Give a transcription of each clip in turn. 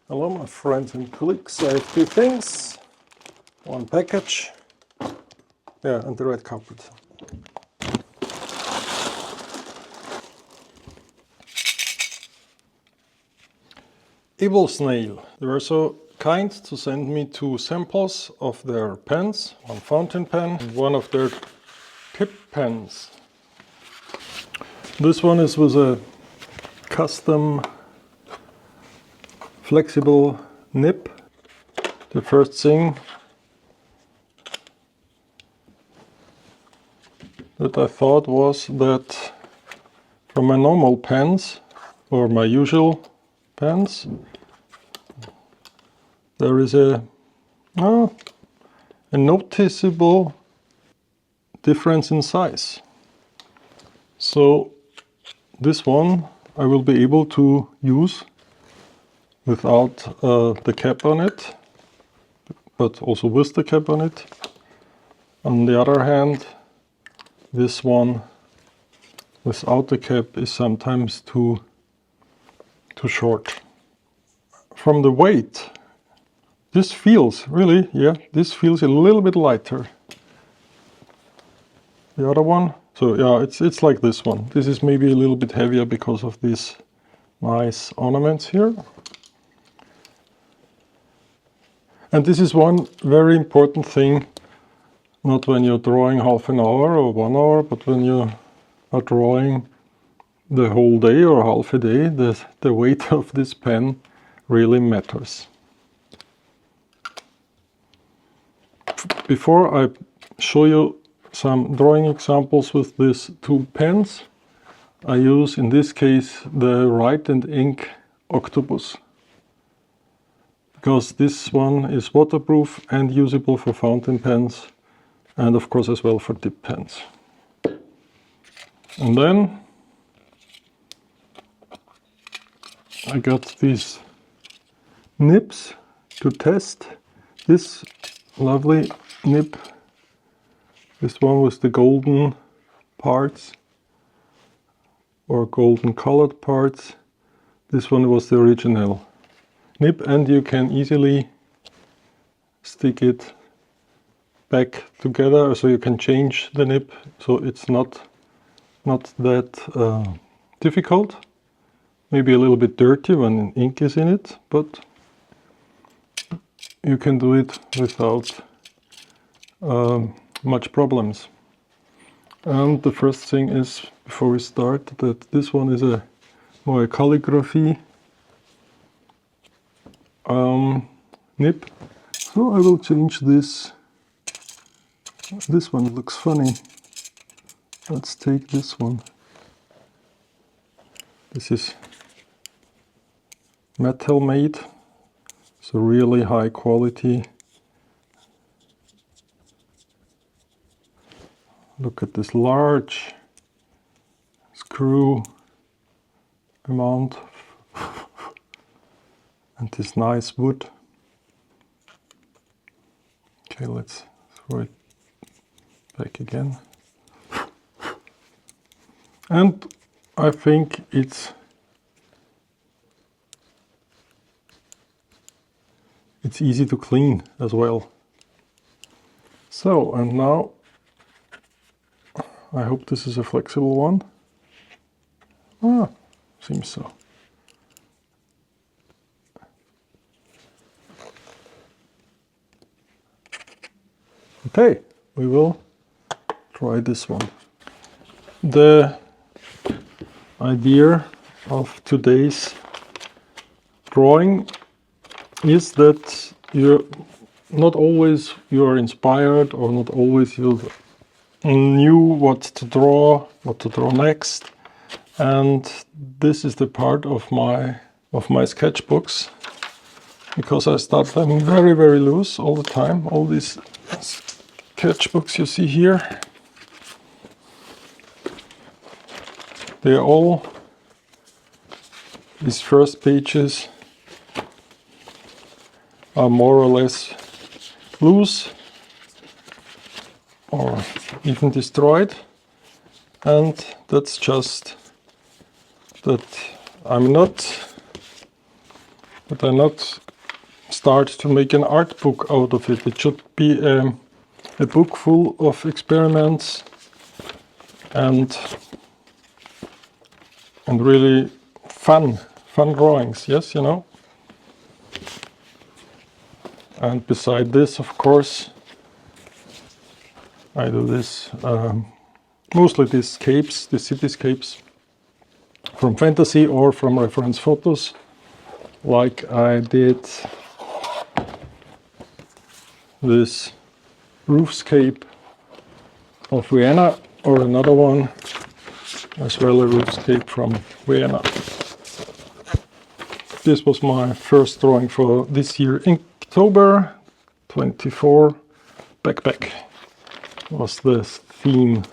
Hello my friends and colleagues, I have two things, one package, and the red carpet. Evil Snail, they were so kind to send me two samples of their pens, one fountain pen and one of their tip pens. This one is with a custom flexible nib. The first thing that I thought was that from my normal pens or my usual pens there is a noticeable difference in size. So this one I will be able to use without the cap on it, but also with the cap on it. On the other hand, this one without the cap is sometimes too short. From the weight, this feels this feels a little bit lighter. The other one, so yeah, it's like this one. This is maybe a little bit heavier because of these nice ornaments here. And this is one very important thing, not when you're drawing half an hour or 1 hour, but when you are drawing the whole day or half a day, the weight of this pen really matters. Before I show you some drawing examples with these two pens, I use in this case the Write and Ink Octopus, because this one is waterproof and usable for fountain pens and of course as well for dip pens. And then I got these nibs to test. This lovely nib, this one with the golden parts or golden colored parts. This one was the original nib, and you can easily stick it back together, so you can change the nib, so it's not that difficult. Maybe a little bit dirty when ink is in it, but you can do it without much problems. And the first thing is, before we start, that this one is a more calligraphy nib. So I will change this. This one looks funny. Let's take this one. This is metal made, so really high quality. Look at this large screw amount and this nice wood. Okay, let's throw it back again. And I think it's easy to clean as well. So, and now I hope this is a flexible one. Seems so. Okay, we will try this one. The idea of today's drawing is that you're not always inspired, or not always you knew what to draw next. And this is the part of my sketchbooks, because I start them very, very loose all the time. All these sketchbooks you see here, they're all, these first pages are more or less loose or even destroyed, and that's just that I'm not but I not start to make an art book out of it. It should be a book full of experiments and really fun drawings, yes, you know. And beside this, of course, I do this, mostly these scapes, the cityscapes from fantasy or from reference photos, like I did this roofscape of Vienna, or another one as well, a roofscape from Vienna. This was my first drawing for this year. In October 24 backpack was the theme,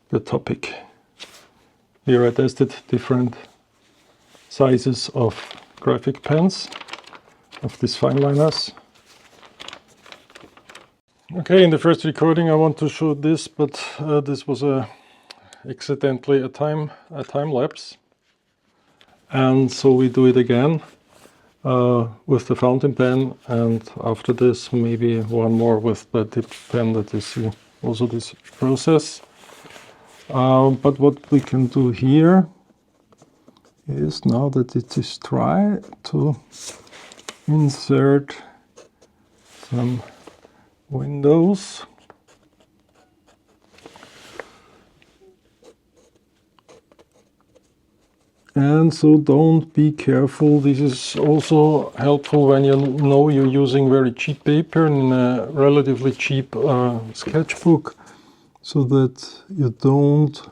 the topic. Here I tested different sizes of graphic pens, of these fine liners. Okay, in the first recording I want to show this, but this was accidentally a time lapse, and so we do it again with the fountain pen, and after this maybe one more with the tip pen, that you see also this process. But what we can do here is, now that it is dry, to insert some windows. And so don't be careful. This is also helpful when you know you're using very cheap paper in a relatively cheap sketchbook, so that you don't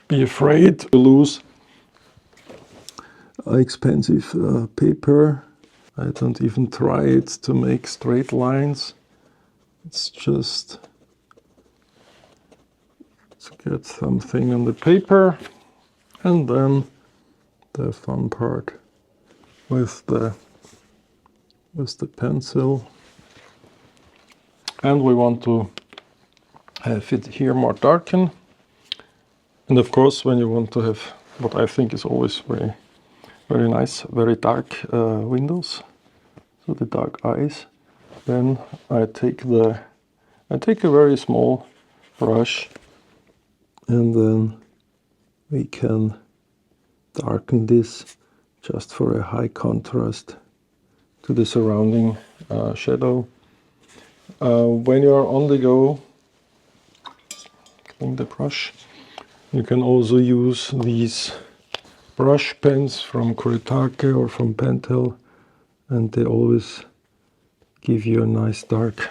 be afraid to lose expensive paper. I don't even try it to make straight lines. It's just to get something on the paper, and then the fun part with the pencil. And we want to have it here more darken. And of course, when you want to have what I think is always very, very nice, very dark windows, so the dark eyes, then I take a very small brush, and then we can darken this just for a high contrast to the surrounding shadow. When you are on the go, clean the brush. You can also use these brush pens from Kuretake or from Pentel, and they always give you a nice dark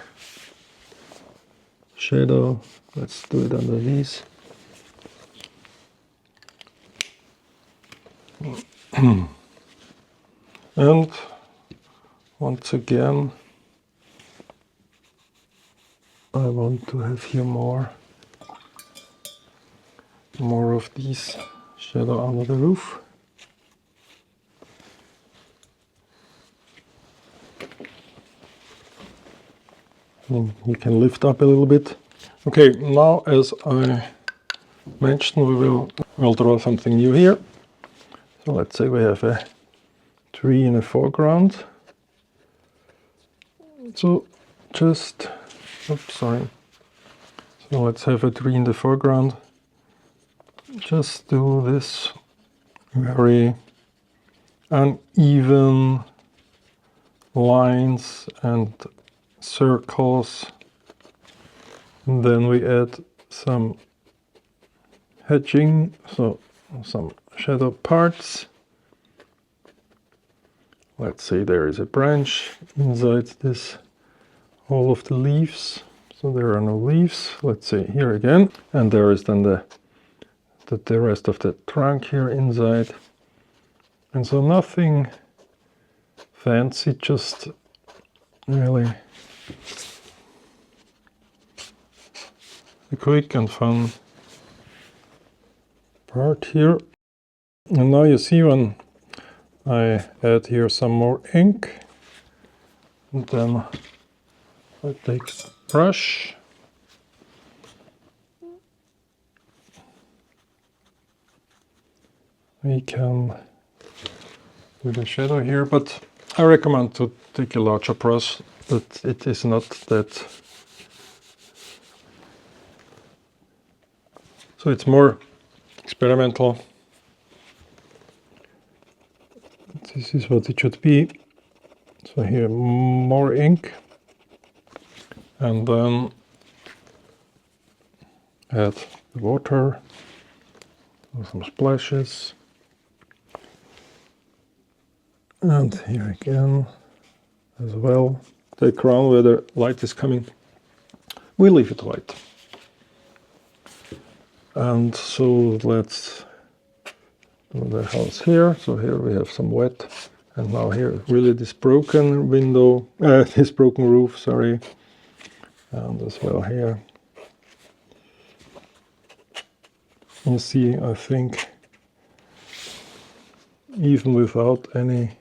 shadow. Let's do it under these. And once again, I want to have here more of these shadow under the roof. And you can lift up a little bit. Okay, now as I mentioned, we'll draw something new here. So let's say we have a tree in the foreground. So just, oops, sorry. So let's have a tree in the foreground. Just do this very uneven lines and circles. And then we add some hedging, so some shadow parts. Let's say there is a branch inside this, all of the leaves. So there are no leaves. Let's say here again, and there is then the rest of the trunk here inside. And so nothing fancy, just really a quick and fun part here. And now you see when I add here some more ink, and then I take a brush we can do the shadow here, but I recommend to take a larger brush, that it is not that, so it's more experimental. This is what it should be. So here more ink, and then add the water, some splashes, and here again as well. The ground where the light is coming, we leave it white. And so let's do the house here. So here we have some wet, and now here really this broken window, this broken roof, sorry, and as well here. You see, I think even without any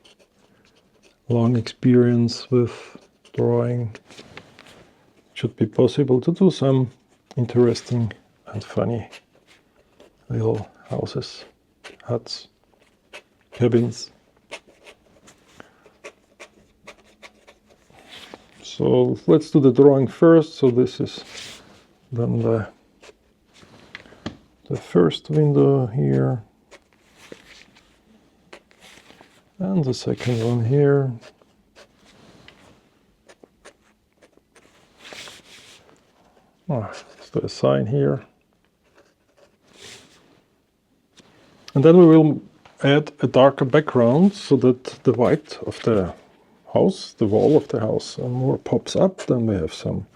long experience with drawing, it should be possible to do some interesting and funny little houses, huts, cabins. So let's do the drawing first. So this is then the first window here, and the second one here. Let's do a sign here. And then we will add a darker background so that the white of the house, the wall of the house, more pops up. Then we have some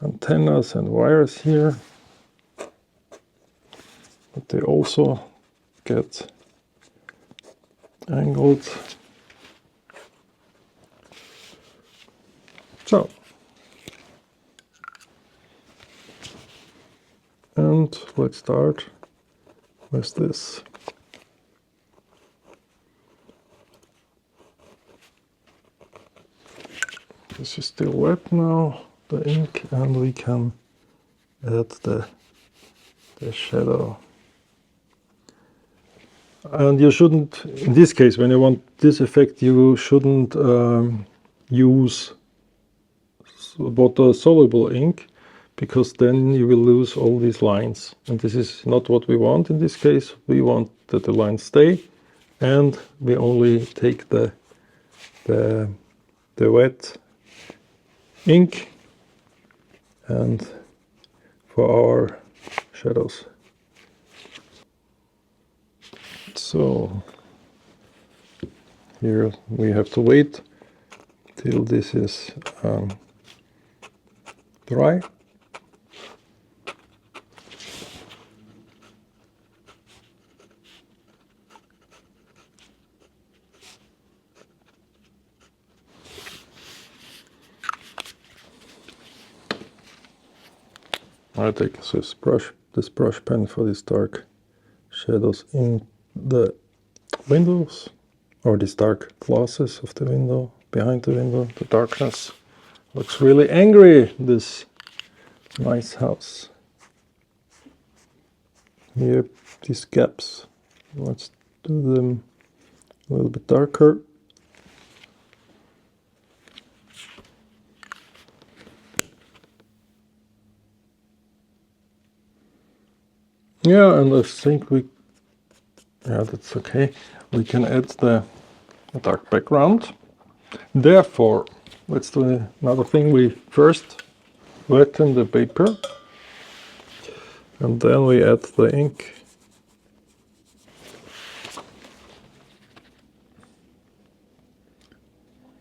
antennas and wires here, but they also get angled. So, and let's start with this. This is still wet now, the ink, and we can add the shadow. And you shouldn't, in this case, when you want this effect, you shouldn't use water-soluble ink, because then you will lose all these lines. And this is not what we want in this case. We want that the lines stay, and we only take the wet ink and for our shadows. So here we have to wait till this is dry. I take this brush pen for these dark shadows in the windows, or these dark glasses of the window, behind the window. The darkness looks really angry, this nice house. Here, these gaps, let's do them a little bit darker. Yeah, and I think that's okay. We can add the dark background. Therefore, let's do another thing. We first wetten the paper, and then we add the ink.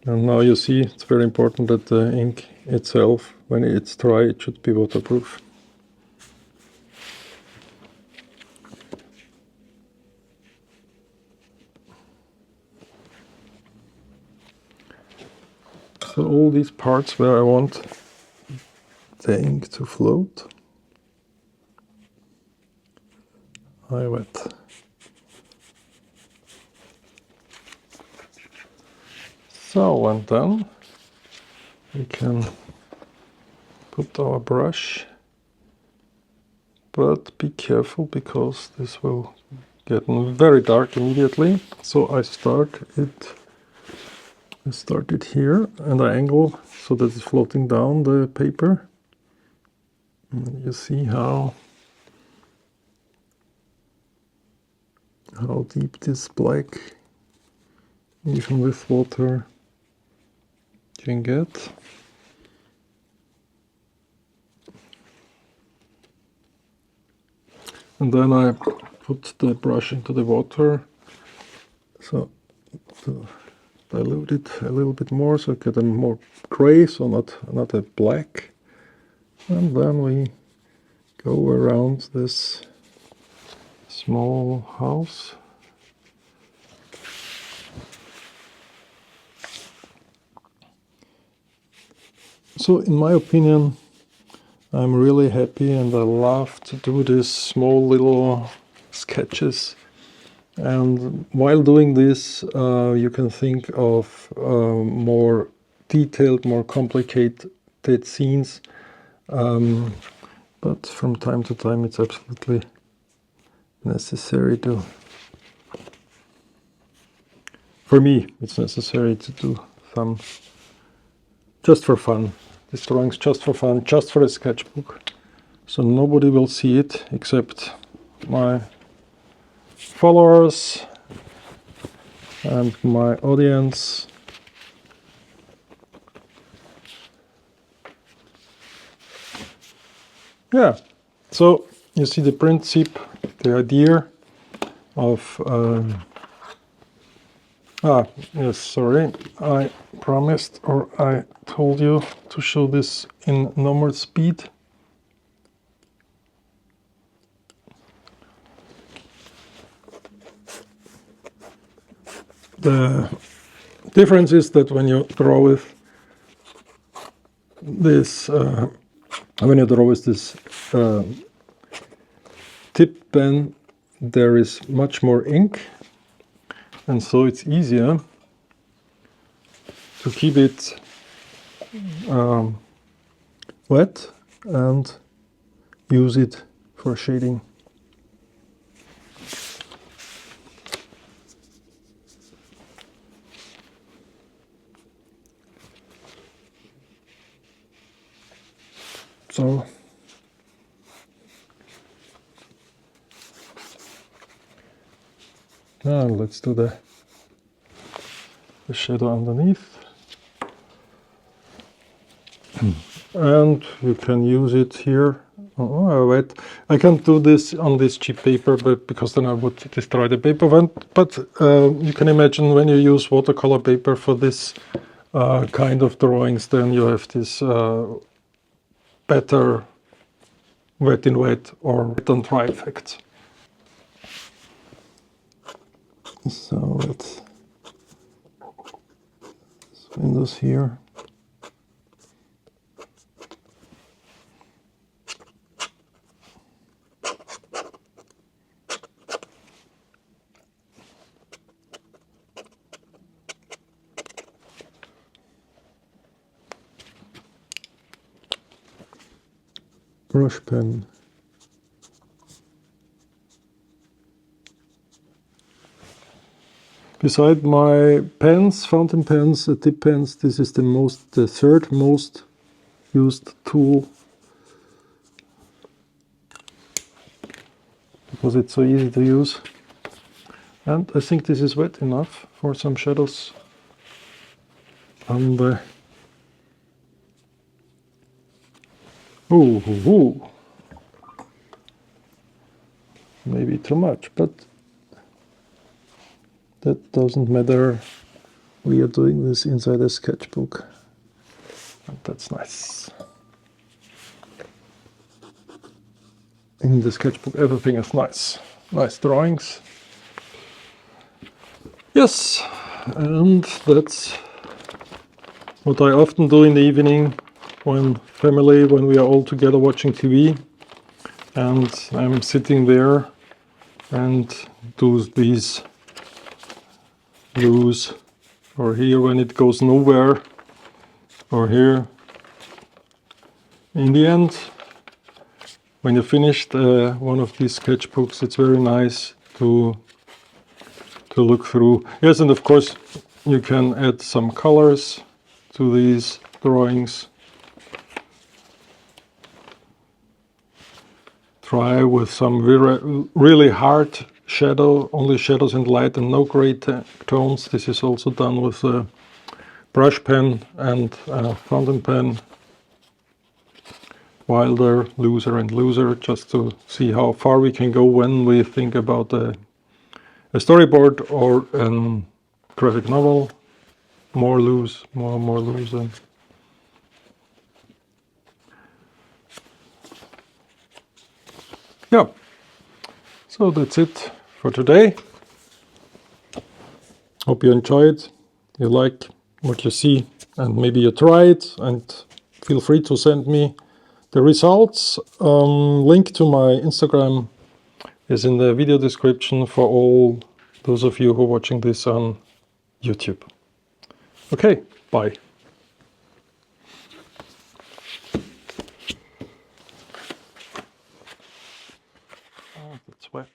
And now you see, it's very important that the ink itself, when it's dry, it should be waterproof. So all these parts where I want the ink to float, I wet. So, and then we can put our brush, but be careful because this will getting very dark immediately. So I start it here and I angle so that it's floating down the paper. And you see how deep this black, even with water, can get. And then I put the brush into the water, so to dilute it a little bit more, so I get a more gray, so not a black. And then we go around this small house. So in my opinion, I'm really happy and I love to do these small little sketches. And while doing this, you can think of more detailed, more complicated scenes. But from time to time, it's absolutely necessary to, for me, it's necessary to do some, just for fun. This drawing's just for fun, just for a sketchbook. So nobody will see it except my followers and my audience. Yeah, so you see the principle, the idea of yes, sorry, I promised or I told you to show this in normal speed. The difference is that when you draw with this tip pen, there is much more ink, and so it's easier to keep it wet and use it for shading. So now let's do the shadow underneath. And you can use it here. Oh, wait, I can't do this on this cheap paper, but because then I would destroy the paper. But you can imagine when you use watercolor paper for this kind of drawings, then you have this better wet in wet or wet on dry effects. So let's spin this here. Brush pen. Beside my pens, fountain pens, tip pens, this is the third most used tool because it's so easy to use. And I think this is wet enough for some shadows on the. Ooh. Maybe too much, but that doesn't matter. We are doing this inside a sketchbook, and that's nice. In the sketchbook, everything is nice. Nice drawings. Yes, and that's what I often do in the evening when we are all together watching TV, and I'm sitting there and do these blues, or here when it goes nowhere, or here. In the end, when you finished one of these sketchbooks, it's very nice to look through. Yes, and of course you can add some colors to these drawings. Try with some really hard shadow, only shadows and light and no gray tones. This is also done with a brush pen and a fountain pen. Wilder, looser and looser, just to see how far we can go when we think about a storyboard or a graphic novel. More loose, more loose. Yeah, so that's it for today. Hope you enjoyed, you like what you see, and maybe you try it, and feel free to send me the results. Link to my Instagram is in the video description for all those of you who are watching this on YouTube. Okay, bye. Oh, that's wet.